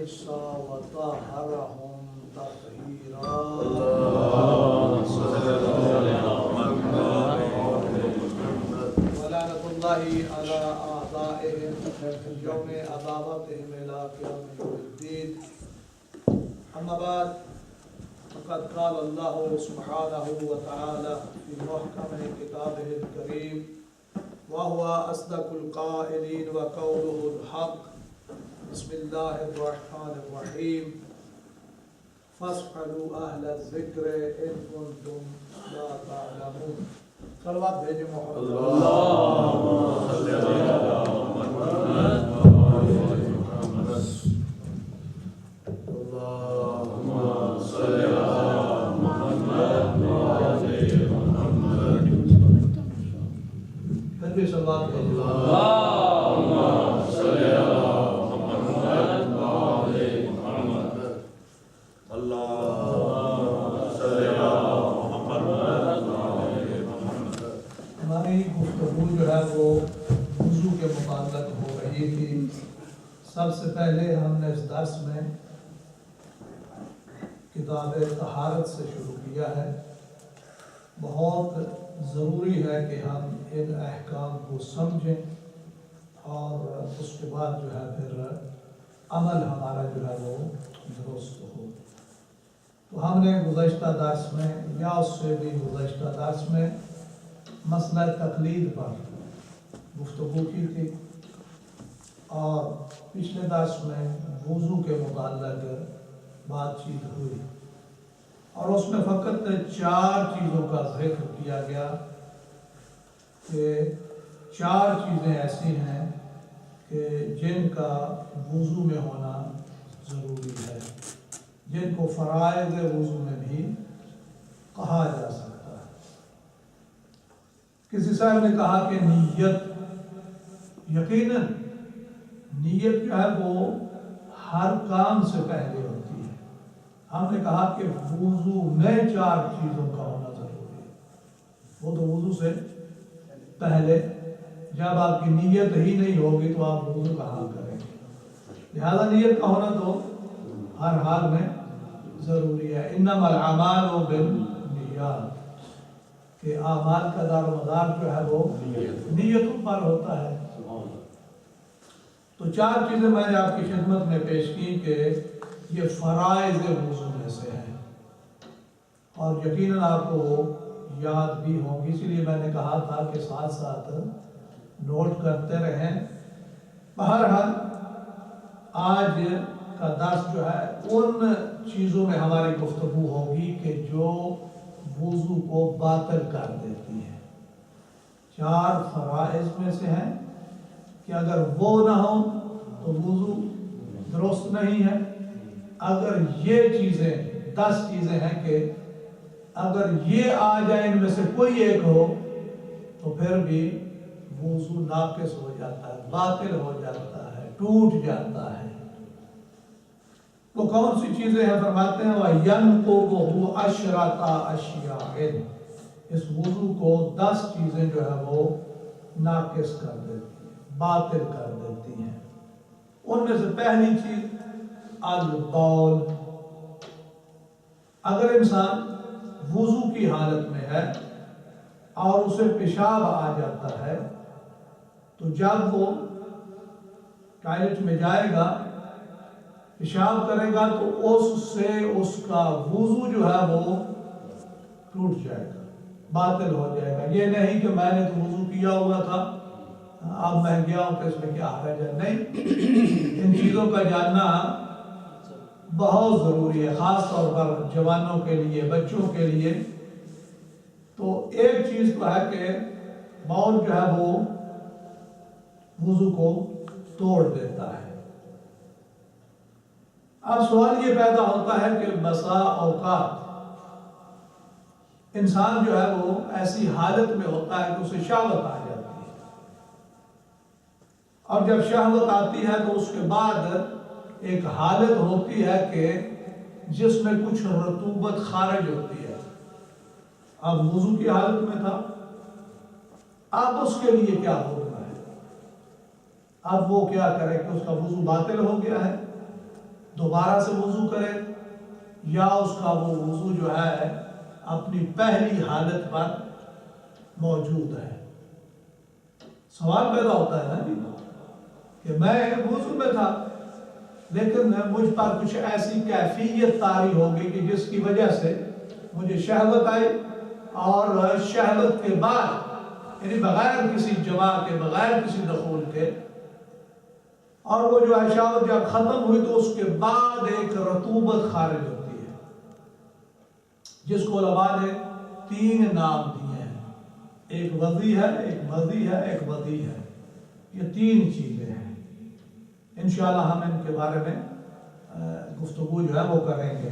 الرجس وطهرهم تطهيرا. ولعنة الله على أعدائهم يوم عداوتهم إلى قيام يوم الدين. أما بعد، فقد قال الله سبحانه وتعالى في محكم كتابه الكريم: وهو أصدق القائلين وقوله الحق. بسم الله الرحمن الرحيم. فاسألوا أهل الذكر إن كنتم لا تعلمون. صلوات بھیجیں محمد. اللهم صل على محمد. اللهم صل على محمد وعلى محمد. پھر بھی صلوات بھیجیں. اللهم صل على محمد وعلى محمد. اللهم صل على محمد وعلى محمد. ہماری گفتگو جو ہے وہ وضو کے متعلق ہو رہی تھی. سب سے پہلے ہم نے اس درس میں کتاب طہارت سے شروع کیا ہے. بہت ضروری ہے کہ ہم ان احکام کو سمجھیں اور اس کے بعد جو ہے پھر عمل ہمارا جو ہے وہ درست ہو. تو ہم نے گزشتہ درس میں یا اس سے بھی گزشتہ درس میں مسئلہ تقلید پر گفتگو کی تھی اور پچھلے درس میں وضو کے متعلق بات چیت ہوئی اور اس میں فقط 4 چیزوں کا ذکر کیا گیا کہ 4 چیزیں ایسی ہیں کہ جن کا وضو میں ہونا ضروری ہے، جن کو فرائض وضو میں بھی کہا جا سکتا ہے. کسی صاحب نے کہا کہ نیت، یقیناً نیت جو ہے وہ ہر کام سے پہلے ہوتی ہے. ہم نے کہا کہ وضو میں 4 چیزوں کا ہونا ضروری ہے. وہ تو وضو سے پہلے، جب آپ کی نیت ہی نہیں ہوگی تو آپ وضو کہاں کریں گے؟ لہذا نیت کا ہونا تو ہر حال میں ضروری ہے. انما الاعمال بالنیات، کہ اعمال کا دار و مدار جو ہے وہ نیتوں پر ہوتا ہے. تو 4 چیزیں میں نے آپ کی خدمت میں پیش کی کہ یہ فرائض وضو میں سے ہیں اور یقیناً آپ کو یاد بھی ہوں گی، اسی لیے میں نے کہا تھا کہ ساتھ ساتھ نوٹ کرتے رہیں. بہرحال آج کا درس جو ہے ان چیزوں میں ہماری گفتگو ہوگی کہ جو وضو کو باطل کر دیتی ہے. 4 فرائض میں سے ہیں کہ اگر وہ نہ ہو تو وضو درست نہیں ہے. اگر یہ چیزیں 10 چیزیں ہیں کہ اگر یہ آ جائے ان میں سے کوئی ایک ہو تو پھر بھی وضو ناقص ہو جاتا ہے، باطل ہو جاتا ہے، ٹوٹ جاتا ہے. وہ کون سی چیزیں ہیں؟ فرماتے ہیں وَيَنْقُضُهُ عَشْرَةَ أَشْيَاءٍ. اس وضو کو 10 چیزیں جو ہے وہ ناقص کر دیتی ہیں، باطل کر دیتی ہیں. ان میں سے پہلی چیز البول. اگر انسان وضو کی حالت میں ہے اور اسے پیشاب آ جاتا ہے تو جب وہ ٹوائلٹ میں جائے گا، پیشاب کرے گا تو اس سے اس کا وضو جو ہے وہ ٹوٹ جائے گا، باطل ہو جائے گا. یہ نہیں کہ میں نے تو وضو کیا ہوا تھا اب میں گیا ہوں تو اس میں کیا حرج ہے. نہیں، ان چیزوں کا جاننا بہت ضروری ہے، خاص طور پر جوانوں کے لیے، بچوں کے لیے. تو ایک چیز تو ہے کہ بول جو ہے وہ وضو کو توڑ دیتا ہے. اب سوال یہ پیدا ہوتا ہے کہ بسا اوقات انسان جو ہے وہ ایسی حالت میں ہوتا ہے کہ اسے شہوت آ جاتی ہے اور جب شہوت آتی ہے تو اس کے بعد ایک حالت ہوتی ہے کہ جس میں کچھ رطوبت خارج ہوتی ہے. اب وضو کی حالت میں تھا، اب اس کے لیے کیا ہونا ہے؟ اب وہ کیا کرے کہ اس کا وضو باطل ہو گیا ہے دوبارہ سے وضو کرے یا اس کا وہ وضو جو ہے اپنی پہلی حالت پر موجود ہے. سوال پیدا ہوتا ہے نا جی کہ میں وضو میں تھا لیکن مجھ پر کچھ ایسی کیفیت طاری ہوگی کہ جس کی وجہ سے مجھے شہوت آئی اور شہوت کے بعد یعنی بغیر کسی جماع کے بغیر کسی دخول کے اور وہ جو ہے شہوت جب ختم ہوئی تو اس کے بعد ایک رطوبت خارج ہوتی ہے جس کو علماء نے 3 نام دیے ہیں. ایک وضی ہے، ایک مضی ہے، ایک ودی ہے. یہ 3 چیزیں ہیں. انشاءاللہ ہم ان کے بارے میں گفتگو جو ہے وہ کریں گے.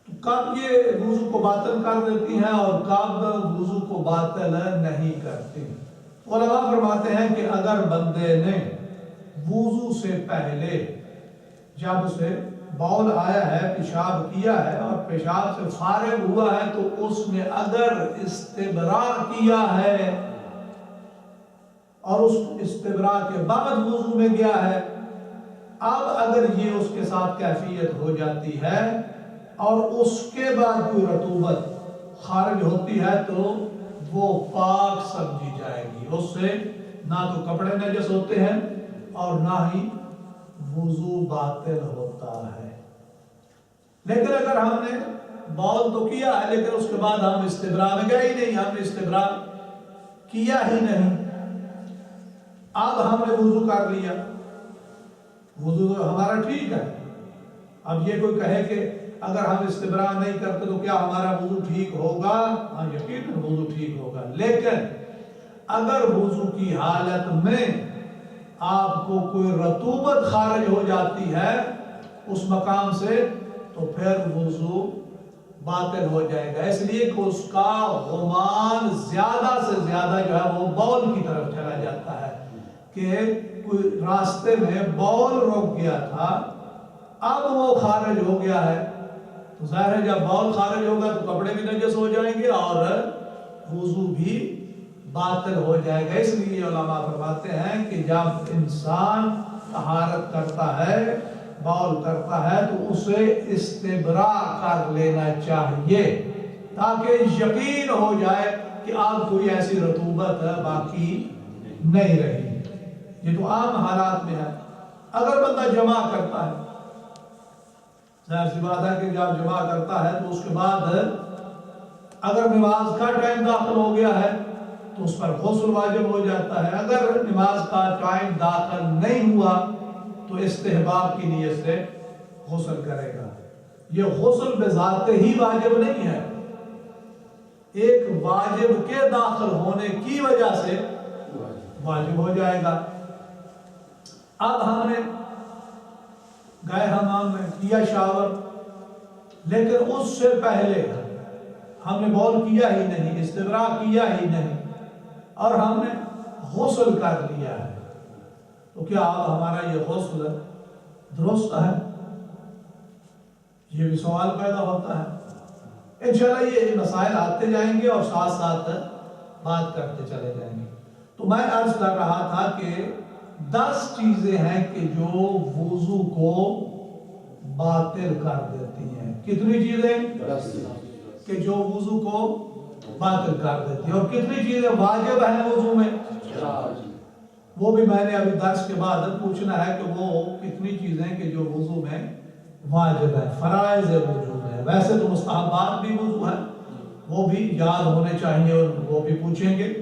تو کب یہ وضو کو باطل کر دیتی ہیں اور کب وضو کو باطل نہیں کرتی. علماء فرماتے ہیں کہ اگر بندے نے وضو سے پہلے جب اسے بول آیا ہے، پیشاب کیا ہے اور پیشاب سے فارغ ہوا ہے تو اس نے اگر استبراء کیا ہے اور اس استبراء کے بعد وضو میں گیا ہے، اب اگر یہ اس کے ساتھ کیفیت ہو جاتی ہے اور اس کے بعد کوئی رطوبت خارج ہوتی ہے تو وہ پاک سمجھی جائے گی. اس سے نہ تو کپڑے نجس ہوتے ہیں اور نہ ہی وضو باطل ہوتا ہے. لیکن اگر ہم نے بول تو کیا ہے لیکن اس کے بعد ہم استبراء میں گئے ہی نہیں، ہم نے استبراء کیا ہی نہیں، اب ہم نے وضو کر لیا، وضو ہمارا ٹھیک ہے. اب یہ کوئی کہے کہ اگر ہم استبراء نہیں کرتے تو کیا ہمارا وضو ٹھیک ہوگا؟ ہاں یقیناً وضو ٹھیک ہوگا. لیکن اگر وضو کی حالت میں آپ کو کوئی رطوبت خارج ہو جاتی ہے اس مقام سے تو پھر وضو باطل ہو جائے گا. اس لیے کہ اس کا غمان زیادہ سے زیادہ جو ہے وہ بول کی طرف چلا جاتا ہے کہ کوئی راستے میں بول رک گیا تھا، اب وہ خارج ہو گیا ہے تو ظاہر ہے جب بول خارج ہوگا تو کپڑے بھی نجس ہو جائیں گے اور وضو بھی باطل ہو جائے گا. اس لیے علماء فرماتے ہیں کہ جب انسان طہارت کرتا ہے، بول کرتا ہے تو اسے استبراء کر لینا چاہیے تاکہ یقین ہو جائے کہ اب کوئی ایسی رطوبت باقی نہیں رہی. یہ تو عام حالات میں ہے. اگر بندہ جمع کرتا ہے، ظاہر سی بات ہے کہ جب جمع کرتا ہے تو اس کے بعد اگر نماز کا ٹائم داخل ہو گیا ہے تو اس پر غسل واجب ہو جاتا ہے. اگر نماز کا ٹائم داخل نہیں ہوا تو استحباب کی نیت سے غسل کرے گا. یہ غسل بذات ہی واجب نہیں ہے، ایک واجب کے داخل ہونے کی وجہ سے واجب ہو جائے گا. اب ہم نے گئے حمام میں کیا شاور لیکن اس سے پہلے ہم نے بول کیا ہی نہیں، استبراء کیا ہی نہیں اور ہم نے غسل کر لیا ہے تو کیا اب ہمارا یہ غسل درست ہے؟ یہ بھی سوال پیدا ہوتا ہے. انشاءاللہ یہ مسائل آتے جائیں گے اور ساتھ ساتھ بات کرتے چلے جائیں گے. تو میں عرض کر رہا تھا کہ 10 چیزیں ہیں کہ جو وضو کو باطل کر دیتی ہیں. کتنی چیزیں؟ کہ جو وضو کو باطل کر دیتی ہیں. اور کتنی چیزیں واجب ہیں وضو میں؟ وہ بھی میں نے ابھی درس کے بعد پوچھنا ہے کہ وہ کتنی چیزیں کہ جو وضو میں واجب ہے، فرائض وضو ہے. ویسے تو مستحبات بھی وضو ہے، وہ بھی یاد ہونے چاہیے اور وہ بھی پوچھیں گے.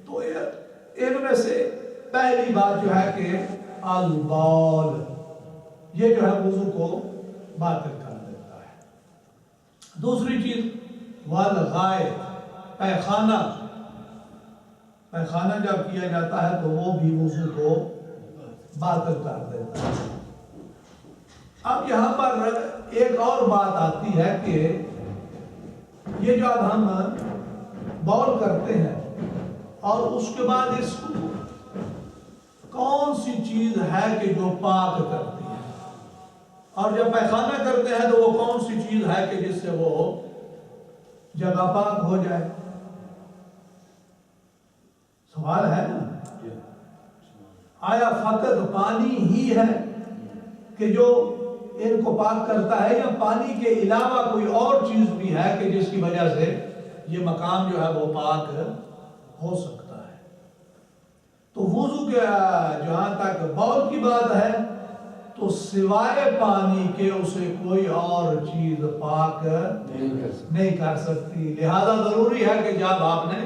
تو ان میں سے پہلی بات جو ہے کہ البول، یہ جو ہے وضو کو باطل کر دیتا ہے. دوسری چیز والغائط، پیخانہ. پیخانہ جب کیا جاتا ہے تو وہ بھی وضو کو باطل کر دیتا ہے. اب یہاں پر ایک اور بات آتی ہے کہ یہ جو اب ہم بول کرتے ہیں اور اس کے بعد اس کو کون سی چیز ہے کہ جو پاک کرتی ہے، اور جب پیخانہ کرتے ہیں تو وہ کون سی چیز ہے کہ جس سے وہ جگہ پاک ہو جائے. سوال ہے نا، آیا فقط پانی ہی ہے کہ جو ان کو پاک کرتا ہے، یا پانی کے علاوہ کوئی اور چیز بھی ہے کہ جس کی وجہ سے یہ مقام جو ہے وہ پاک ہو سکتا ہے؟ تو وضو کے جہاں تک بول کی بات ہے تو سوائے پانی کے اسے کوئی اور چیز پاک نہیں کر سکتی. لہذا ضروری ہے کہ جب آپ نے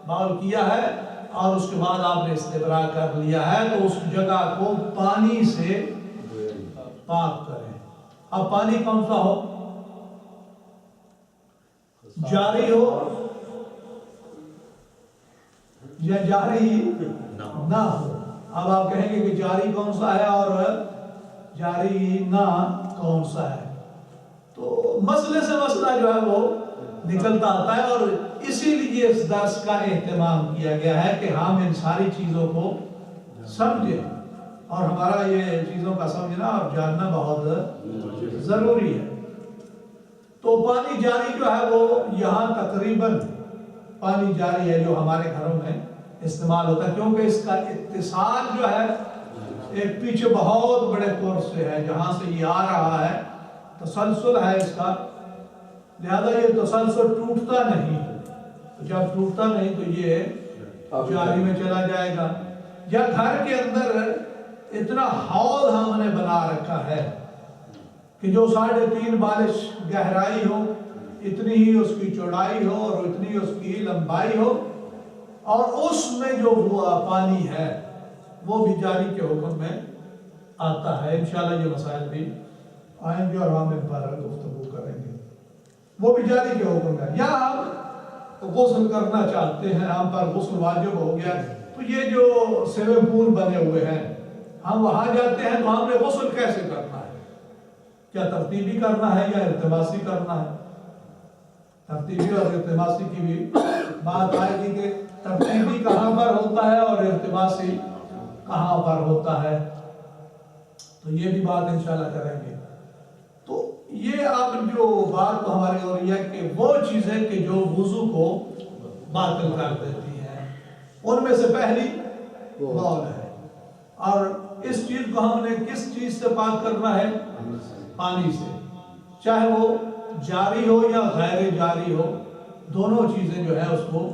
بول کیا ہے اور اس کے بعد آپ نے استبراء کر لیا ہے تو اس جگہ کو پانی سے پاک کریں. اب پانی کون سا ہو؟ جاری ہو یا جاری نہ ہو. اب آپ کہیں گے کہ جاری کون سا ہے اور جاری نہ کون سا ہے، تو مسئلے سے مسئلہ جو ہے وہ نکلتا آتا ہے، اور اسی لیے اس درس کا اہتمام کیا گیا ہے کہ ہم ان ساری چیزوں کو سمجھیں، اور ہمارا یہ چیزوں کا سمجھنا اور جاننا بہت ضروری ہے. تو پانی جاری جو ہے وہ یہاں تقریباً پانی جاری ہے جو ہمارے گھروں میں استعمال ہوتا ہے، کیونکہ اس کا اتصال جو ہے ایک پیچھے بہت بڑے کورس سے ہے جہاں سے یہ آ رہا ہے، تسلسل ہے اس کا، لہذا یہ تسلسل ٹوٹتا نہیں. جب ٹوٹتا نہیں تو یہ جاری میں چلا جائے گا. یا گھر کے اندر اتنا حوض ہم نے بنا رکھا ہے کہ جو 3.5 بالش گہرائی ہو، اتنی ہی اس کی چوڑائی ہو اور اتنی اس کی لمبائی ہو، اور اس میں جو پانی ہے وہ بھی جاری کے حکم میں آتا ہے. انشاءاللہ یہ مسائل بھی آئیں گے اور ہم ان پر گفتگو کریں گے. وہ بھی جاری کے حکم میں. یا ہم غسل کرنا چاہتے ہیں، ہم پر غسل واجب ہو گیا، تو یہ جو سوئمنگ پول بنے ہوئے ہیں ہم وہاں جاتے ہیں تو ہم نے غسل کیسے کرنا ہے؟ کیا ترتیبی کرنا ہے یا ارتباسی کرنا ہے؟ ترتیبی اور ارتباسی کی بھی بات آئے گی کہ ترتیبی کہاں پر ہوتا ہے اور ارتباسی کہاں پر ہوتا ہے، تو یہ بھی بات انشاءاللہ کریں گے. تو یہ اب جو بات تو ہماری ہو رہی ہے کہ وہ چیزیں کہ جو وضو کو باطل کر دیتی ہیں، ان میں سے پہلی بول ہے، اور اس چیز کو ہم نے کس چیز سے پاک کرنا ہے؟ پانی سے. چاہے وہ جاری ہو یا غیر جاری ہو، دونوں چیزیں جو ہے اس کو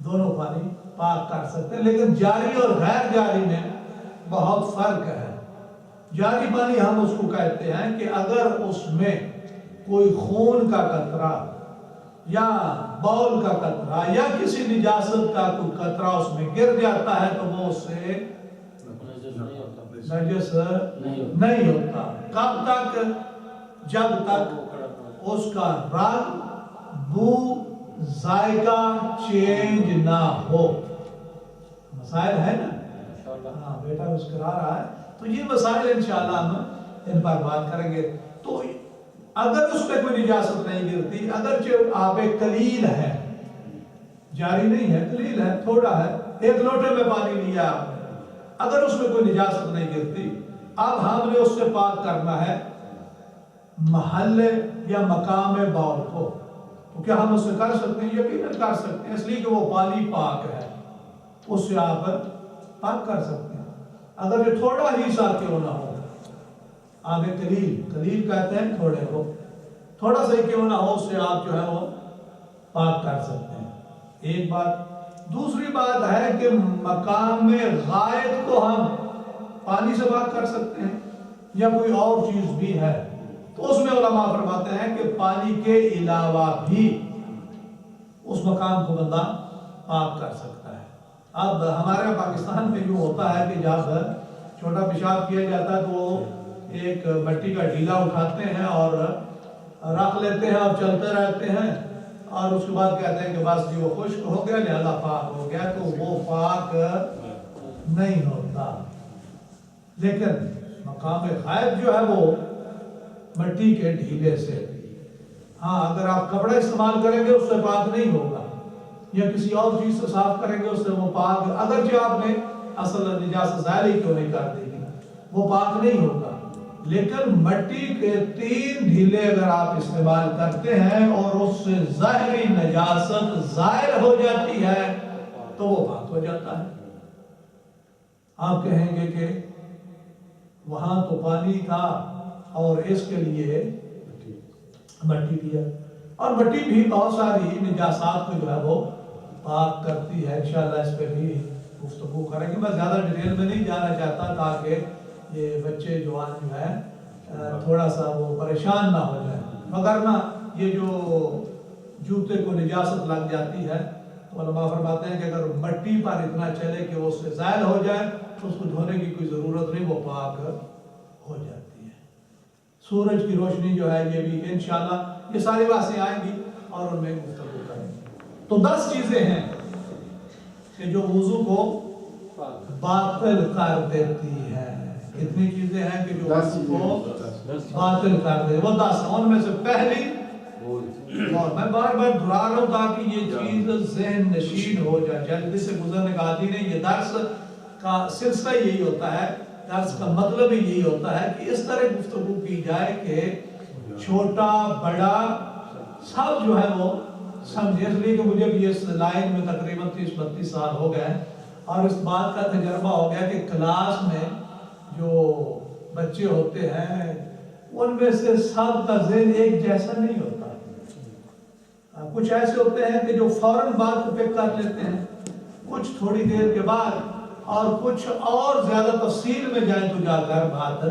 دونوں پانی پاک کر سکتے ہیں. لیکن جاری اور غیر جاری میں بہت فرق ہے. جاری پانی ہم اس کو کہتے ہیں کہ اگر اس میں کوئی خون کا قطرہ یا بول کا قطرہ یا کسی نجاست کا کوئی قطرہ اس میں گر جاتا ہے تو وہ اس سے نجس نہیں ہوتا. کب تک؟ جب تک اس کا رنگ، بو، ذائقہ چینج نہ ہو. مسائل ہے نا؟ ہاں بیٹا مسکرا رہا ہے. تو یہ مسائل انشاءاللہ ہم ان پر بات کریں گے. تو اگر اس پہ کوئی نجاست نہیں گرتی، اگرچہ آب قلیل ہے، جاری نہیں ہے، قلیل ہے، تھوڑا ہے، 1 لوٹے میں پانی لیا آپ نے، اگر اس میں کوئی نجاست نہیں گرتی، اب ہم نے اس سے پاک کرنا ہے محل یا مقام بول کو. تو کیا ہم اس سے کر سکتے ہیں؟ یقیناً کر سکتے ہیں، اس لیے کہ وہ پانی پاک ہے، اس سے آپ پاک کر سکتے ہیں. اگر یہ تھوڑا ہی سا کیوں نہ ہو، آب قلیل کہتے ہیں تھوڑے کو، تھوڑا سا کیوں نہ ہو، اس سے آپ جو ہے وہ پاک کر سکتے ہیں. ایک بات. دوسری بات ہے کہ مقام غائط کو ہم پانی سے پاک کر سکتے ہیں یا کوئی اور چیز بھی ہے، تو اس میں علماء فرماتے ہیں کہ پانی کے علاوہ بھی اس مقام کو بندہ پاک کر سکتا ہے. اب ہمارے پاکستان میں یوں ہوتا ہے کہ جب چھوٹا پیشاب کیا جاتا ہے تو وہ ایک مٹی کا ڈھیلا اٹھاتے ہیں اور رکھ لیتے ہیں اور چلتے رہتے ہیں، اور اس کے بعد کہتے ہیں کہ بس جی وہ خشک ہو گیا لہذا پاک ہو گیا. تو وہ پاک نہیں ہوتا. لیکن مقام غائب جو ہے وہ مٹی کے ڈھیلے سے، ہاں اگر آپ کپڑا استعمال کریں گے اس سے پاک نہیں ہوگا، یا کسی اور چیز سے صاف کریں گے اس سے وہ پاک، اگرچہ آپ نے اصل نجاست ظاہر ہی کیوں نہیں کر دی گی، وہ پاک نہیں ہوگا. لیکن مٹی کے 3 ڈھیلے اگر آپ استعمال کرتے ہیں اور اس سے ظاہری نجاست ظاہر ہو جاتی ہے تو وہ پاک ہو جاتا ہے. آپ کہیں گے کہ وہاں تو پانی تھا اور اس کے لیے مٹی دیا، اور مٹی بھی بہت ساری نجاسات کو جو ہے وہ پاک کرتی ہے. انشاءاللہ اس پہ بھی گفتگو کریں گے. میں زیادہ ڈیٹیل میں نہیں جانا چاہتا تاکہ یہ بچے جوان جو ہے تھوڑا سا وہ پریشان نہ ہو جائیں، مگر نہ یہ جو جوتے کو نجاست لگ جاتی ہے تو علماء فرماتے ہیں کہ اگر مٹی پر اتنا چلے کہ وہ اس سے زائل ہو جائے تو اس کو دھونے کی کوئی ضرورت نہیں، وہ پاک ہو جاتی ہے. سورج کی روشنی جو ہے یہ بھی انشاءاللہ یہ ساری باتیں آئیں گی اور ان میں گفتگو کریں گے. تو 10 چیزیں ہیں کہ جو وضو کو باطل کر دیتی ہے. کتنی چیزیں ہیں کہ جو وضو کو باطل کر دیتی ہے؟ وہ 10. ان میں سے پہلی، اور میں بار بار دہرا رہا ہوں تاکہ یہ چیز ذہن نشین ہو جائے، جلدی سے گزرنے کا عادی نہیں. یہ درس کا سلسلہ یہی ہوتا ہے، درس کا مطلب ہی یہی ہوتا ہے کہ اس طرح گفتگو کی جائے کہ چھوٹا بڑا سب جو ہے وہ سمجھے. اس لیے کہ مجھے بھی اس لائن میں تقریباً 30-32 سال ہو گئے اور اس بات کا تجربہ ہو گیا کہ کلاس میں جو بچے ہوتے ہیں ان میں سے سب کا ذہن ایک جیسا نہیں ہوتا. کچھ ایسے ہوتے ہیں کہ جو فوراً بات کو پک کر لیتے ہیں، کچھ تھوڑی دیر کے بعد، اور کچھ اور زیادہ تفصیل میں جائیں تو جا کر بات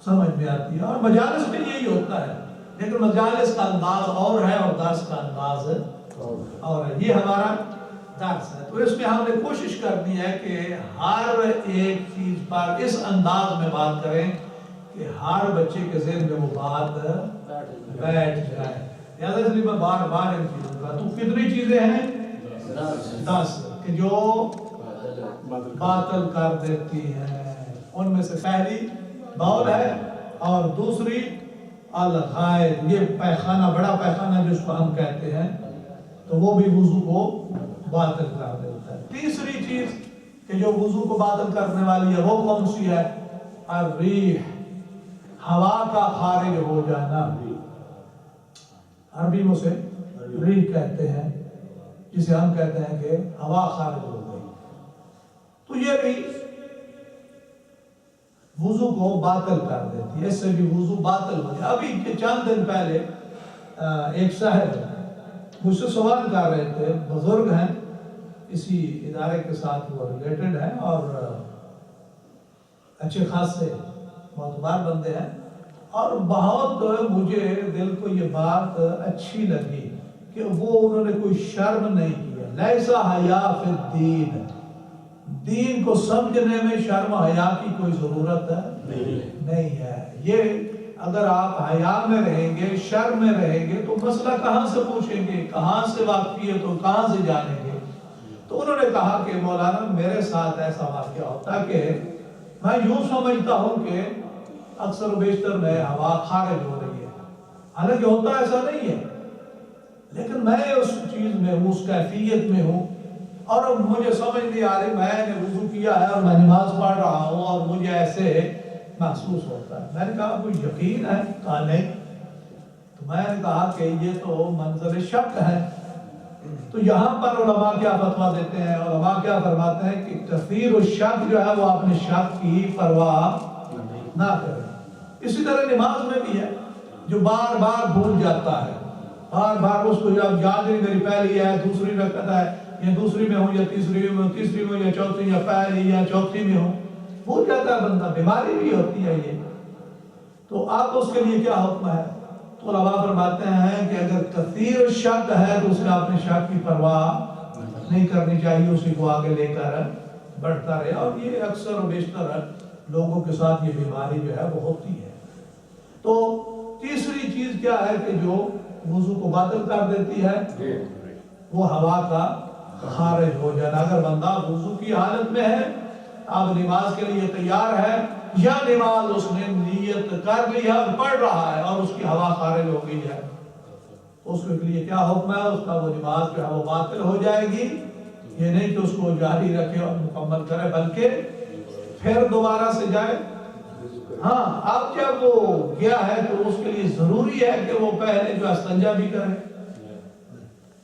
سمجھ میں آتی ہے. اور مجالس میں یہی ہوتا ہے، لیکن مجالس کا انداز اور ہے اور درس کا انداز اور ہے. یہ ہمارا درس ہے. تو اس میں ہم نے کوشش کرنی ہے کہ ہر ایک چیز پر اس انداز میں بات کریں کہ ہر بچے کے ذہن میں وہ بات بیٹھ جائے. یاد اس لیے میں بار بار ان چیزوں کا. تو کتنی چیزیں ہیں؟ 10 کہ جو باطل کر دیتی ہیں. ان میں سے پہلی بول ہے، اور دوسری الغائط، یہ پیخانہ، بڑا پیخانہ جس کو ہم کہتے ہیں، تو وہ بھی وضو کو باطل کر دیتا ہے. تیسری چیز کہ جو وضو کو باطل کرنے والی ہے وہ کون سی ہے؟ الریح، ہوا کا خارج ہو جانا. عربی میں سے ریح کہتے ہیں، جسے ہم کہتے ہیں کہ ہوا خارج ہو گئی. تو یہ بھی وضو کو باطل کر دیتی ہے، اس سے بھی وضو باطل ہو گیا. ابھی چند دن پہلے ایک صاحب مجھ سے سوال کر رہے تھے، بزرگ ہیں، اسی ادارے کے ساتھ وہ ریلیٹڈ ہیں اور اچھے خاصے معتبر بندے ہیں، اور بہت مجھے دل کو یہ بات اچھی لگی کہ وہ انہوں نے کوئی شرم نہیں کیا. لیسا حیا فی الدین، دین کو سمجھنے میں شرم حیا کی کوئی ضرورت نہیں ہے. یہ اگر آپ حیا میں رہیں گے، شرم میں رہیں گے تو مسئلہ کہاں سے پوچھیں گے، کہاں سے واقفیت ہو، کہاں سے جانیں گے. تو انہوں نے کہا کہ مولانا میرے ساتھ ایسا واقعہ ہوتا کہ میں یوں سمجھتا ہوں کہ اکثر و بیشتر میں ہوا خارج ہو رہی ہے، حالانکہ ہوتا ایسا نہیں ہے، لیکن میں اس چیز میں ہوں، اس کیفیت میں ہوں، اور اب مجھے سمجھ نہیں آ رہی. میں نے وضو کیا ہے اور میں نماز پڑھ رہا ہوں اور مجھے ایسے محسوس ہوتا ہے. میں نے کہا کوئی یقین ہے؟ کہا نہیں. تو میں نے کہا کہ یہ تو منظر شک ہے. تو یہاں پر علماء کیا فتویٰ دیتے ہیں؟ علماء کیا فرماتے ہیں کہ کثیر الشک جو ہے وہ اپنے شک کی پرواہ نہ کرے. اسی طرح نماز میں بھی ہے، جو بار بار بھول جاتا ہے، بار بار اس کو جب یاد نہیں، میری پہلی ہے، دوسری رکعت ہے، یا دوسری میں ہوں یا تیسری میں یا چوتھی یا پہلی یا چوتھی میں ہوں، بھول جاتا ہے بندہ. بیماری بھی ہوتی ہے یہ. تو آپ اس کے لیے کیا حکم ہے؟ تو علماء فرماتے ہیں کہ اگر کثیر شک ہے تو اس نے اپنے شک کی پرواہ نہیں کرنی چاہیے، اسی کو آگے لے کر بڑھتا رہے. اور یہ اکثر و بیشتر لوگوں کے ساتھ یہ بیماری جو ہے وہ ہوتی ہے. تو تیسری چیز کیا ہے کہ جو وضو کو باطل کر دیتی ہے؟ وہ ہوا کا خارج ہو جانا. اگر بندہ وضو کی حالت میں ہے، اب نماز کے لیے تیار ہے، یا نماز اس نے نیت کر لی ہے اور پڑھ رہا ہے اور اس کی ہوا خارج ہو گئی ہے، اس کے لیے کیا حکم ہے؟ اس کا وہ نماز جو ہے وہ باطل ہو جائے گی. یہ نہیں کہ اس کو جاری رکھے اور مکمل کرے، بلکہ پھر دوبارہ سے جائے. ہاں، اب جب وہ گیا ہے تو اس کے لیے ضروری ہے کہ وہ پہلے جو استنجا بھی کرے.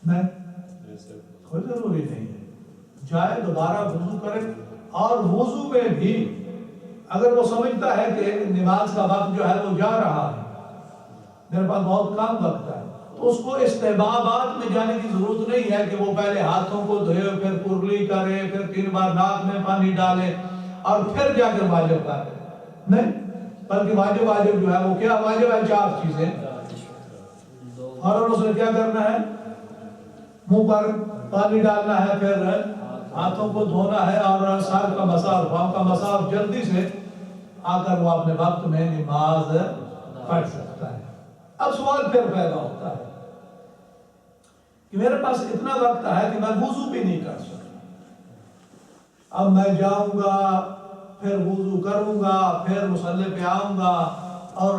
میں کوئی ضروری نہیں ہے، جائے دوبارہ وضو کرے. اور وضو میں بھی اگر وہ سمجھتا ہے کہ نماز کا وقت جو ہے وہ جا رہا ہے، میرے پاس بہت کم وقت ہے، تو اس کو استحبابات میں جانے کی ضرورت نہیں ہے کہ وہ پہلے ہاتھوں کو دھوئے، پھر کرلی کرے، پھر 3 بار ناک میں پانی ڈالے اور پھر جا کے واجب کرے، نہیں، بلکہ واجب جو ہے وہ کیا واجب ہے؟ 4 چیزیں۔ اور اس نے کیا کرنا ہے؟ منہ پر پانی ڈالنا ہے، پھر ہاتھوں کو دھونا ہے، اور سر کا مسا اور پاؤں کا مسا، اور جلدی سے آ کر وہ اپنے وقت میں نماز پڑھ سکتا ہے۔ اب سوال پھر پیدا ہوتا ہے کہ میرے پاس اتنا وقت ہے کہ میں وضو بھی نہیں کر سکتا، اب میں جاؤں گا، پھر وضو کروں گا، پھر مصلی پہ آؤں گا اور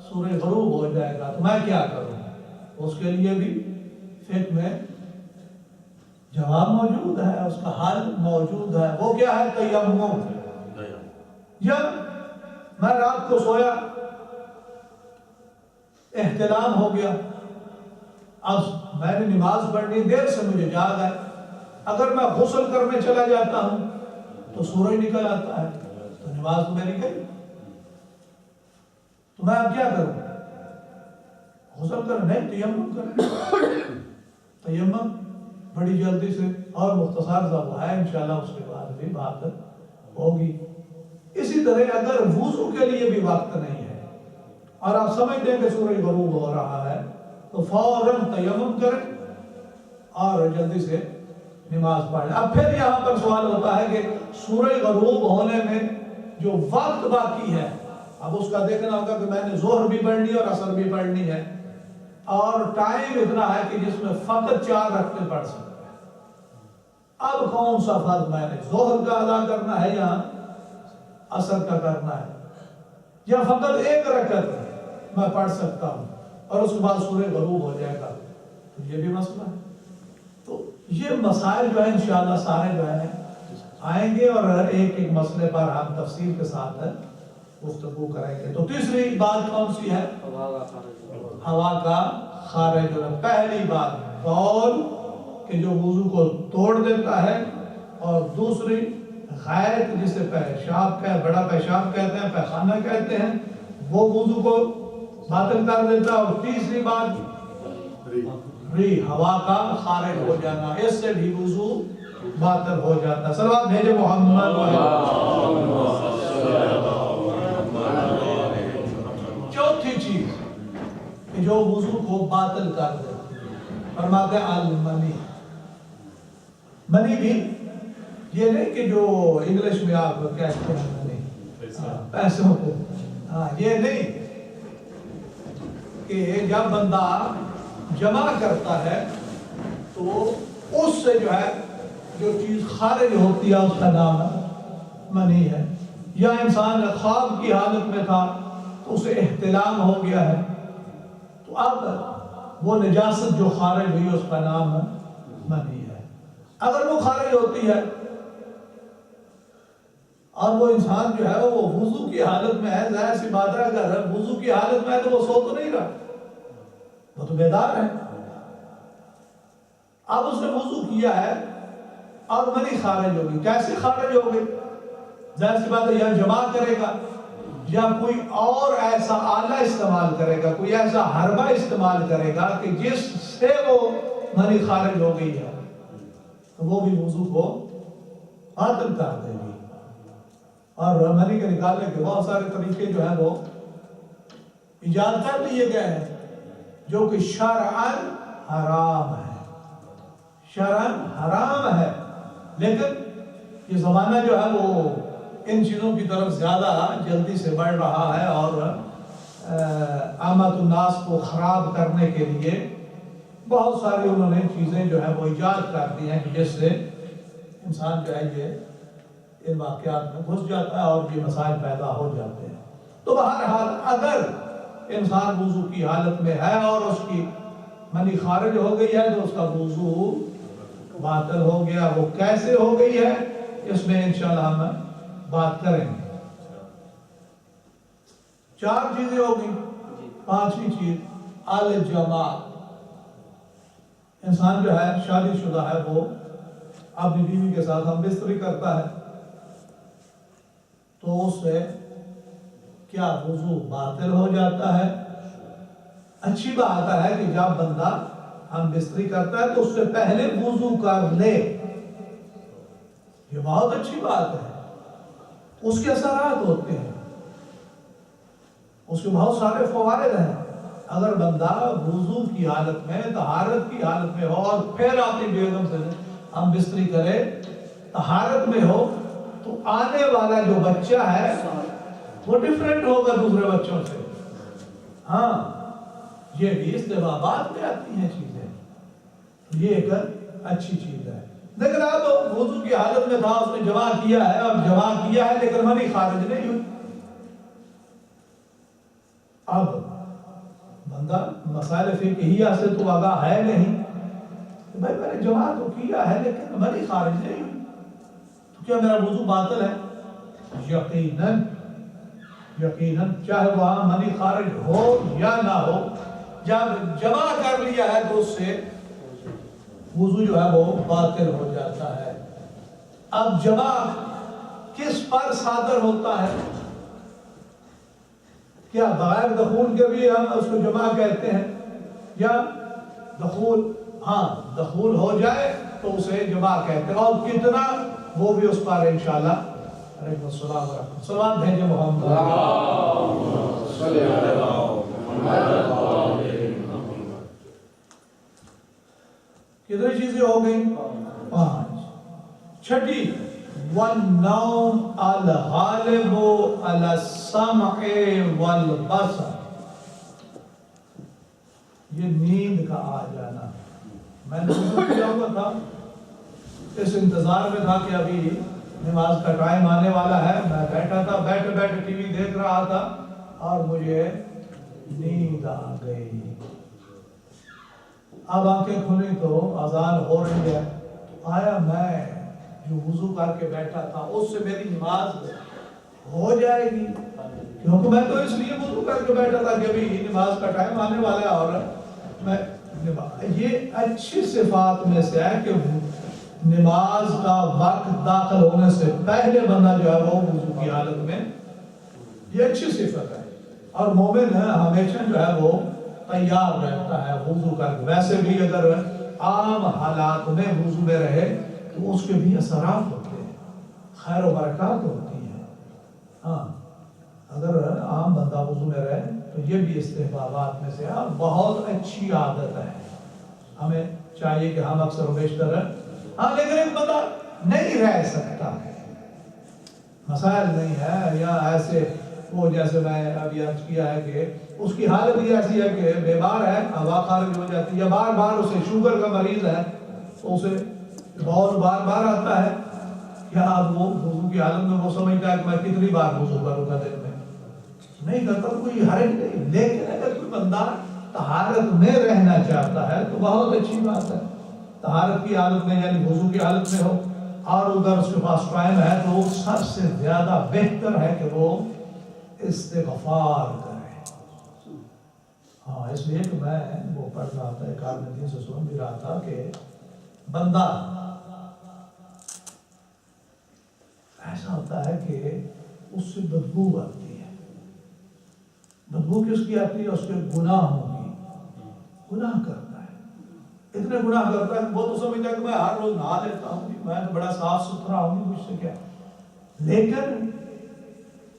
سورج غروب ہو جائے گا، تو میں کیا کروں؟ اس کے لیے بھی فقہ میں جواب موجود ہے، اس کا حل موجود ہے۔ وہ کیا ہے؟ تیمم۔ یا میں رات کو سویا، احتلام ہو گیا، اب میں نے نماز پڑھنی، دیر سے مجھے یاد ہے، اگر میں غسل کرنے چلا جاتا ہوں تو سورج نکل آتا ہے، تو نماز تو میری گئی، تو میں اب کیا کروں؟ غسل کرنا نہیں، تیمم کرنا۔ تیمم بڑی جلدی سے اور مختصر سا وہ ہے، انشاءاللہ اس کے بعد بھی بات ہوگی۔ اسی طرح اگر وضو کے لیے بھی وقت نہیں ہے اور آپ سمجھتے ہیں کہ سورج غروب ہو رہا ہے، تو فوراً تیمم کریں اور جلدی سے نماز پڑھیں۔ اب پھر یہاں پر سوال ہوتا ہے کہ سورج غروب ہونے میں جو وقت باقی ہے، اب اس کا دیکھنا ہوگا کہ میں نے ظہر بھی پڑھنی ہے اور عصر بھی پڑھنی ہے، اور ٹائم اتنا ہے کہ جس میں فقط 4 رکعتیں پڑھ سکتے ہیں۔ اب کون سا فرض میں نے ظہر کا ادا کرنا ہے یا عصر کا کرنا ہے، یا فقط 1 رکعت میں پڑھ سکتا ہوں اور اس کے بعد سورج غروب ہو جائے گا، تو یہ بھی مسئلہ ہے۔ تو یہ مسائل جو ہیں انشاءاللہ سارے جو ہیں آئیں گے، اور ایک ایک مسئلے پر ہم تفصیل کے ساتھ گفتگو کریں گے۔ تو تیسری بات کون سی ہے؟ ہوا کا خارج ہونا۔ پہلی بات بول کہ جو وضو کو توڑ دیتا ہے، اور دوسری غائط جسے پیشاب کا بڑا پیشاب کہتے ہیں، پیخانہ کہتے ہیں، وہ وضو کو باطل کر دیتا ہے، اور تیسری بات ری ہوا کا خارج ہو جانا، اس سے بھی وضو باطل ہو جاتا ہے۔ صلوات بھیجے محمد۔ چوتھی چیز کہ جو وضو کو باطل کر دیتی ہے، فرماتے ہیں المنی۔ منی بھی یہ نہیں کہ جو انگلش میں آپ کہتے ہیں منی، پیسوں کو، یہ نہیں کہ جب بندہ جمع کرتا ہے تو اس سے جو ہے جو چیز خارج ہوتی ہے اس کا نام منی ہے، یا انسان خواب کی حالت میں تھا تو اسے احتلام ہو گیا ہے، تو اب وہ نجاست جو خارج ہوئی اس کا نام منی ہے۔ اگر وہ خارج ہوتی ہے اور وہ انسان جو ہے وہ وضو کی حالت میں ہے، ظاہر سی بات ہے اگر وضو کی حالت میں ہے تو وہ سو تو نہیں رہا، وہ تو بیدار ہے۔ اب اس نے وضو کیا ہے اور منی خارج ہوگی، کیسے خارج ہوگی؟ ظاہر سی بات ہے یا جمع کرے گا یا کوئی اور ایسا آلہ استعمال کرے گا، کوئی ایسا حربہ استعمال کرے گا کہ جس سے وہ منی خارج ہو گئی ہے، تو وہ بھی وضو کو باطل کر دے گی۔ اور منی کے نکالنے کے بہت سارے طریقے جو ہیں وہ ایجاد کر لیے گئے ہیں، جو کہ شرعاً حرام ہے، شرعاً حرام ہے، لیکن یہ زمانہ جو ہے وہ ان چیزوں کی طرف زیادہ جلدی سے بڑھ رہا ہے، اور عامت الناس کو خراب کرنے کے لیے بہت ساری انہوں نے چیزیں جو ہے وہ ایجاد کر دی ہیں، جس سے انسان جو ہے یہ ان واقعات میں گھس جاتا ہے اور یہ مسائل پیدا ہو جاتے ہیں۔ تو بہرحال اگر انسان وضو کی حالت میں ہے اور اس کی منی خارج ہو گئی ہے تو اس کا وضو باطل ہو گیا۔ وہ کیسے ہو گئی ہے اس میں انشاءاللہ ہم بات کریں گے۔ 4 چیزیں ہو گئی، 5ویں چیز الجماع۔ انسان جو ہے شادی شدہ ہے، وہ اپنی بیوی کے ساتھ ہم بستری کرتا ہے، تو تو اس سے کیا وضو باطل ہو جاتا ہے؟ اچھی بات ہے کہ جب بندہ ہم بستری کرتا ہے تو اس سے پہلے وضو کر لے، یہ بہت اچھی بات ہے، اس کے اثرات ہوتے ہیں، اس کے بہت سارے فوائد ہیں۔ اگر بندہ وضو کی حالت میں، طہارت کی حالت میں ہو اور پھر اپنی بیگم سے ہم بستری کرے، طہارت میں ہو، تو آنے والا جو بچہ ہے وہ ڈیفرنٹ ہوگا دوسرے بچوں سے۔ ہاں، یہ بھی استحبابات میں آتی ہیں چیزیں، یہ ایک اچھی چیز ہے۔ لیکن اب وضو کی حالت میں تھا، اس نے جمع کیا ہے، اب جمع کیا ہے لیکن منی خارج نہیں ہوئی، اب بندہ مسائل فقہیہ سے تو آگاہ ہے نہیں کہ بھائی میں نے جمع تو کیا ہے لیکن منی خارج نہیں ہوئی، تو کیا میرا وضو باطل ہے؟ یقیناً یقیناً، چاہے وہاں منی خارج ہو یا نہ ہو، جب جمع کر لیا ہے تو اس سے وضو جو ہے وہ باطل ہو جاتا ہے۔ اب جمع کس پر صادر ہوتا ہے؟ کیا بغیر دخول کے بھی ہم اس کو جمع کہتے ہیں، یا دخول، ہاں دخول ہو جائے تو اسے جمع کہتے ہیں، اور کتنا وہ بھی اس پر انشاءاللہ علیکم السلام ورحمۃ، سلام بھیجے محمد۔ کتنی چیزیں ہو گئی؟ 5۔ چھٹی، والنوم الغالب علی السمع والبصر، یہ نیند کا آ جانا۔ میں نے کیا ہوا تھا، اس انتظار میں تھا کہ ابھی نماز کا ٹائم آنے والا ہے، میں بیٹھا تھا، بیٹھے بیٹھے ٹی وی دیکھ رہا تھا اور مجھے نیند آ گئی۔ اب آنکھیں کھلی تو اذان ہو رہی ہے، آیا میں جو وضو کر کے بیٹھا تھا اس سے میری نماز ہو جائے گی، کیونکہ میں تو اس لیے وضو کر کے بیٹھا تھا کہ ابھی نماز کا ٹائم آنے والا ہے، اور میں یہ اچھی صفات میں سے ہے کہ نماز کا وقت داخل ہونے سے پہلے بندہ جو ہے وہ وضو کی حالت میں، یہ اچھی صفت ہے، اور مومن ہمیشہ جو ہے وہ تیار رہتا ہے وضو کر کے۔ ویسے بھی اگر عام حالات میں وضو میں رہے تو اس کے بھی اثرات ہوتے ہیں، خیر و برکات ہوتی ہیں۔ ہاں، اگر عام بندہ وضو میں رہے تو یہ بھی استحبابات میں سے ہے، بہت اچھی عادت ہے، ہمیں چاہیے کہ ہم اکثر و بیشتر، ہاں لیکن ایک بندہ نہیں رہ سکتا، مسائل نہیں ہے، یا ایسے وہ جیسے میں ابھی عرض کیا ہے کہ اس کی حالت یہ ایسی ہے کہ بیمار ہے، ہوا خارج ہو جاتی ہے، یا بار بار اسے شوگر کا مریض ہے تو اسے بہت بار بار آتا ہے، کیا اب وہ وضو کی حالت میں وہ سمجھتا ہے کہ میں کتنی بار وضو کروں گا دن میں، نہیں کرتا تو کوئی حرج نہیں۔ لیکن اگر کوئی بندہ طہارت میں رہنا چاہتا ہے تو بہت اچھی بات ہے، طہارت کی حالت میں یعنی وضو کی حالت میں ہو، اور ادھر اس کے پاس ٹائم ہے تو سب سے زیادہ بہتر ہے کہ وہ استغفار کرے۔ ہاں، اس لیے کہ میں وہ پڑھ رہا تھا، ایک آدمی دن سے سن بھی رہا تھا کہ بندہ ایسا ہوتا ہے کہ اس سے بدبو آتی ہے۔ بدبو کس کی آتی ہے؟ اس کے گناہوں کی، گناہ کرتا ہے، اتنے گناہ کرتا ہے کہ وہ تو سمجھتا ہے کہ میں ہر روز نہا لیتا ہوں، میں تو بڑا صاف ستھرا ہوں، مجھ سے کیا، لیکن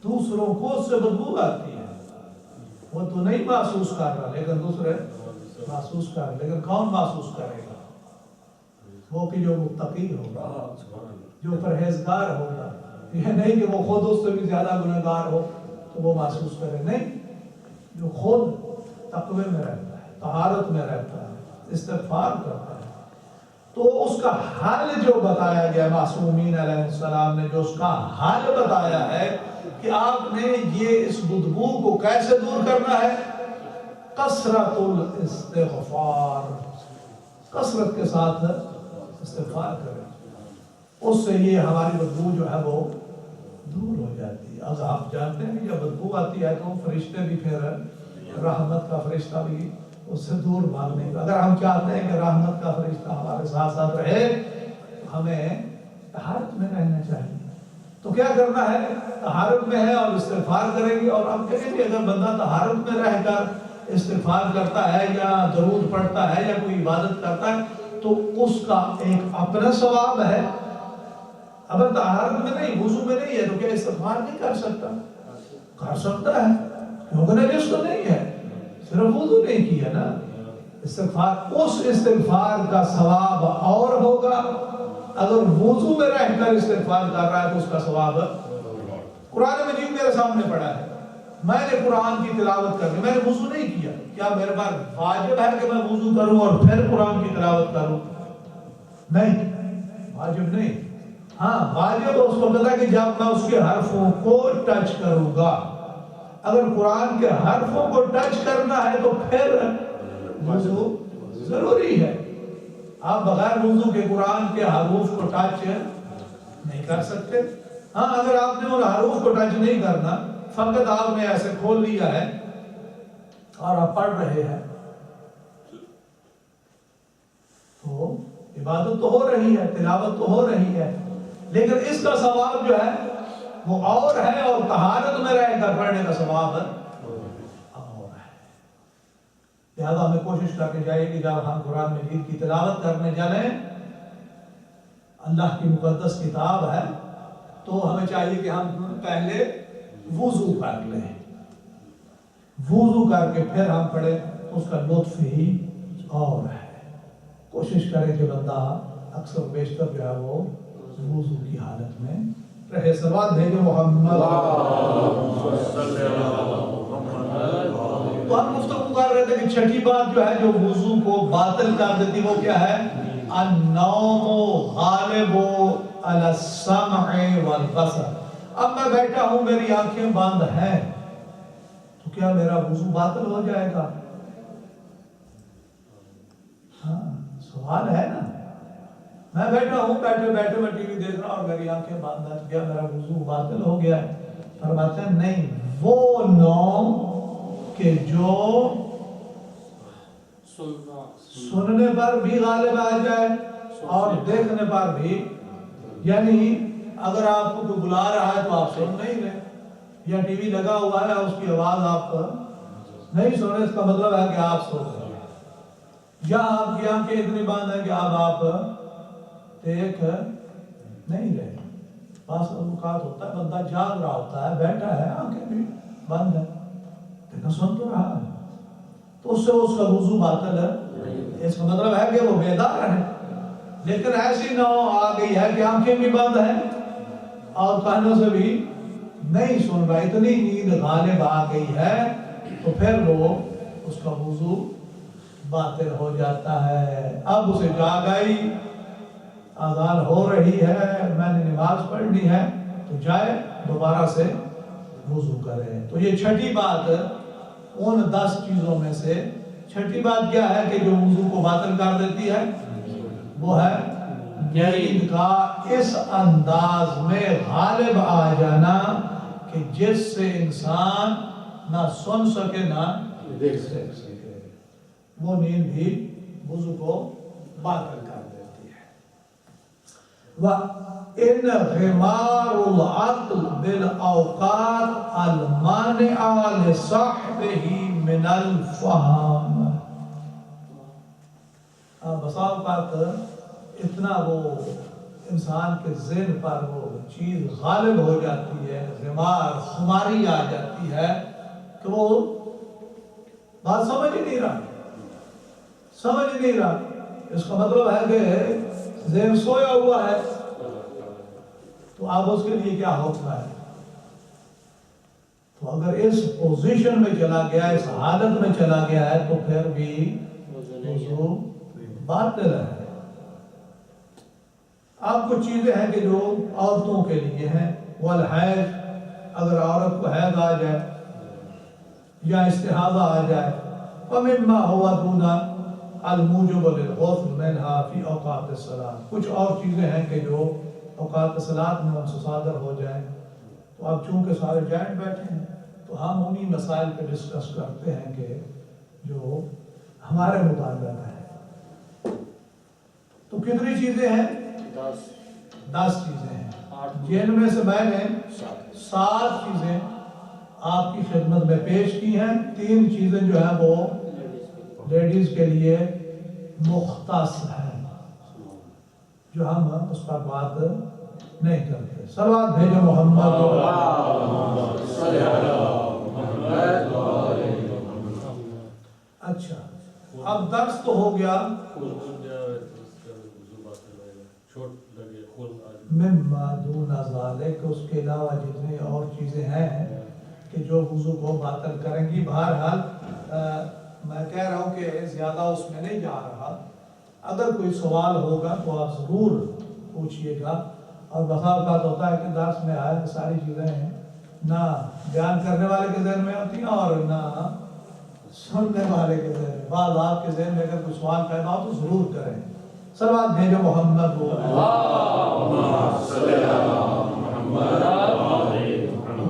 دوسروں کو اس سے بدبو آتی ہے۔ وہ تو نہیں محسوس کر رہا لیکن دوسرے محسوس کر رہے، لیکن کون محسوس کرے گا؟ وہ کہ جو متقی ہوگا، جو پرہیزگار ہوگا، یہ نہیں کہ وہ خود اس سے بھی زیادہ گنہگار ہو تو وہ محسوس کرے، نہیں، جو خود تقوی میں رہتا ہے، طہارت میں رہتا ہے، استغفار کرتا ہے، تو اس کا حل جو بتایا گیا معصومین علیہ السلام نے، جو اس کا حل بتایا ہے کہ آپ نے یہ اس بدبو کو کیسے دور کرنا ہے، کثرت الاستغفار، کثرت کے ساتھ استغفار کریں، اس سے یہ ہماری بدبو جو ہے وہ دور ہو جاتی ہے۔ اب آپ جانتے ہیں کہ جب بدبو آتی ہے تو فرشتے بھی، پھر رحمت کا فرشتہ بھی اس سے دور بھاگنے کا، اگر ہم چاہتے ہیں کہ رحمت کا فرشتہ ہمارے ساتھ ساتھ رہے تو ہمیں طہارت میں رہنا چاہیے، تو کیا کرنا ہے؟ طہارت میں ہے اور استغفار کریں گے. اور اب کہیں گے اگر بندہ طہارت میں رہ کر استغفار کرتا ہے یا درود پڑھتا ہے یا کوئی عبادت کرتا ہے تو اس کا ایک اپنا ثواب ہے. اگر طہارت میں نہیں، وضو میں نہیں ہے تو کیا استغفار نہیں کر سکتا؟ کر سکتا ہے، کیونکہ نجس تو نہیں ہے، صرف وضو نہیں کیا نا. استغفار، اس استغفار کا ثواب اور ہوگا. اگر وضو میں رہ کر استغفار کر رہا ہے تو اس کا ثواب. قرآن مجید میرے سامنے پڑا ہے، میں نے قرآن کی تلاوت کرنی، میں نے وضو نہیں کیا، کیا میرے پاس واجب ہے کہ میں وضو کروں اور پھر قرآن کی تلاوت کروں؟ نہیں، واجب نہیں. ہاں واجب اس وقت ہے کہ جب میں اس کے حرفوں کو ٹچ کروں گا. اگر قرآن کے حرفوں کو ٹچ کرنا ہے تو پھر وضو ضروری ہے. آپ بغیر وضو کے قرآن کے حروف کو ٹچ نہیں کر سکتے. ہاں اگر آپ نے ان حروف کو ٹچ نہیں کرنا، فقط آپ نے ایسے کھول لیا ہے اور آپ پڑھ رہے ہیں تو عبادت تو ہو رہی ہے، تلاوت تو ہو رہی ہے، لیکن اس کا ثواب جو ہے وہ اور ہے، اور طہارت میں رہ کر پڑھنے کا ثواب اور ہے. لہذا ہمیں کوشش کر کے جائے کہ جب ہم قرآن مجید کی تلاوت کرنے جائیں، اللہ کی مقدس کتاب ہے، تو ہمیں چاہیے کہ ہم پہلے وضو کر لیں. وضو کر کے پھر ہم پڑھیں تو اس کا لطف ہی اور ہے. کوشش کریں کہ بندہ اکثر بیشتر جو ہے وہ وضو کی حالت میں رہے. سوال بھیجو محمد. تو ہم گفتگو کر رہے تھے کہ چھٹی بات جو ہے جو وضو کو باطل کر دیتی وہ کیا ہے؟ النوم غالب علی السمع والبصر. اب میں بیٹھا ہوں، میری آنکھیں بند ہیں، تو کیا میرا وضو باطل ہو جائے گا؟ ہاں سوال ہے نا. میں بیٹھا ہوں، بیٹھے بیٹھے میں ٹی وی دیکھ رہا ہوں اور میری آنکھیں بند ہیں، کیا میرا وضو باطل ہو گیا؟ فرماتے ہیں نہیں، وہ نوم کہ جو سننے پر بھی غالب آ جائے اور دیکھنے پر بھی، یعنی اگر آپ کو کوئی بلا رہا ہے تو آپ سن نہیں رہے، یا ٹی وی لگا ہوا ہے اس کی آواز آپ نہیں سن رہے، اس کا مطلب ہے کہ آپ سن رہے ہیں، یا آپ کی آنکھیں اتنی بند ہیں کہ اب آپ دیکھ نہیں رہے. بعض اوقات ہوتا ہے بندہ جاگ رہا ہوتا ہے، بیٹھا ہے، آنکھیں بھی بند ہیں لیکن سن تو رہا ہے، تو اس سے اس کا وضو باطل ہے. اس کا مطلب ہے کہ وہ بیدار ہے. لیکن ایسی نو آ گئی ہے کہ آنکھیں بھی بند ہیں اور کانوں سے بھی نہیں سن رہا، اتنی نیند غالب آ گئی ہے تو پھر وہ اس کا وضو باطل ہو جاتا ہے. اب اسے جاگ آئی، اذان ہو رہی ہے، میں نے نماز پڑھنی ہے، تو جائے دوبارہ سے وضو کرے. تو یہ چھٹی بات ان 10 چیزوں میں سے چھٹی بات کیا ہے کہ جو وضو کو باطل کر دیتی ہے؟ وہ ہے نیند کا اس انداز میں غالب آ جانا کہ جس سے انسان نہ سن سکے نہ دیکھ سکے. وہ نیند بھی وضو کو باطل کر دیتی ہے. انغمار العقل بالاوقات المانعہ لصاحبہ من الفہم. بسا اوقات اتنا وہ انسان کے ذہن پر وہ چیز غالب ہو جاتی ہے، غمار خماری آ جاتی ہے کہ وہ بات سمجھ ہی نہیں رہا. اس کا مطلب ہے کہ ذہن سویا ہوا ہے، تو اب اس کے لیے کیا حکم ہے؟ تو اگر اس پوزیشن میں چلا گیا، اس حالت میں چلا گیا ہے تو پھر بھی وضو باطل ہے. اب کچھ چیزیں ہیں کہ جو عورتوں کے لیے ہیں. والحیض، اگر عورت کو حیض آ جائے یا استحاضہ آ جائے، وَمِمَّا هُوَ دُونَ الْمُوجِبُ لِلْغُسْلِ مِنْهَا فِي أَوْقَاتِ الصَّلَاةِ. کچھ اور چیزیں ہیں کہ جو اوقات صلاۃ میں ان سے صادر ہو جائیں. تو اب چونکہ سارے جائنٹ بیٹھے ہیں تو ہم انہی مسائل پہ ڈسکس کرتے ہیں کہ جو ہمارے متعلق ہے. تو کتنی چیزیں ہیں؟ 10 چیزیں ہیں. جن میں سے میں نے 7 چیزیں آپ کی خدمت میں پیش کی ہیں. 3 چیزیں جو ہیں وہ لیڈیز کے لیے مختص ہیں جو ہم اس پر بات نہیں کرتے. صلوات بھیجو محمد. اچھا اب درس تو ہو گیا. مما دون ذالک، اس کے علاوہ جتنے اور چیزیں ہیں کہ جو وضو کو باطل کریں گی. بہرحال میں کہہ رہا ہوں کہ زیادہ اس میں نہیں جا رہا. اگر کوئی سوال ہوگا تو آپ ضرور پوچھئے گا. اور بسا اوقات ہوتا ہے کہ درس میں آئے ساری چیزیں نہ بیان کرنے والے کے ذہن میں ہوتی ہیں اور نہ سننے والے کے ذہن میں. بعض آپ کے ذہن میں اگر کوئی سوال پیدا ہو تو ضرور کریں. صلوات بھیجو محمد.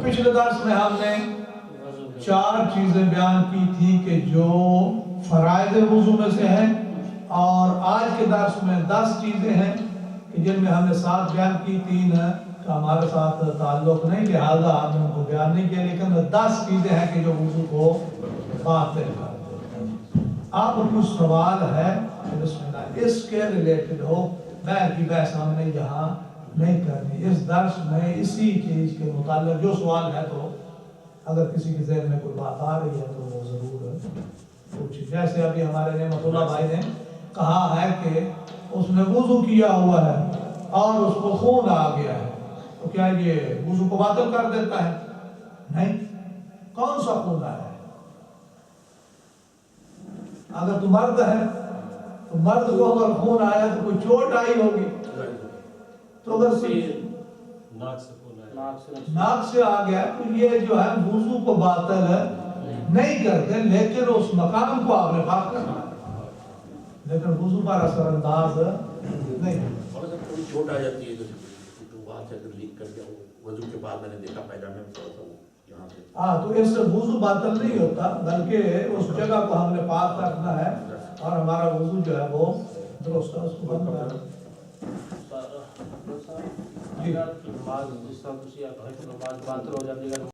پچھلے درس میں ہم نے 4 چیزیں بیان کی تھی کہ جو فرائض وضو میں سے ہیں، اور آج کے درس میں 10 چیزیں ہیں کہ جن میں ہم نے 7 بیان کی. 3 کا ہمارے ساتھ تعلق نہیں، لہذا ہم نے ان کو بیان نہیں کیا، لیکن 10 چیزیں ہیں کہ جو وضو کو باطل کرتے ہیں. آپ کو کچھ سوال ہے بسم اللہ اس کے ریلیٹڈ ہو، میں کی بحث ہم نے یہاں نہیں کرنی. اس درس میں اسی چیز کے متعلق جو سوال ہے تو اگر کسی کے ذہن میں کوئی بات آ رہی ہے تو وہ ضرور پوچھیں. جیسے ابھی ہمارے نعمت اللہ بھائی نے کہا ہے کہ اس نے وضو کیا ہوا ہے اور اس کو خون آ گیا ہے، تو کیا یہ وضو کو باطل کر دیتا ہے؟ نہیں. کون سا خون آیا ہے؟ اگر تو مرد ہے تو مرد کو اگر خون آیا تو کوئی چوٹ آئی ہوگی، تو اگر ناک سے آ گیا تو یہ جو ہے وضو کو باطل نہیں کرتے، لیکن اس مقام کو آپ نے پاک کرنا ہے، لیکن وضو پر اثر انداز نہیں. تھوڑی چوٹ آ جاتی ہے تو وہاں سے لیک کر کے وضو کے بعد میں نے دیکھا پیجامے میں تھوڑا سا یہاں سے تو اس سے وضو باطل نہیں ہوتا، بلکہ اس جگہ کو ہم نے پاک رکھنا ہے اور ہمارا وضو جو ہے وہ درست ہے. اس کو بند کرنا ہے. جی نماز جس طرح باطل ہو جاتی ہے.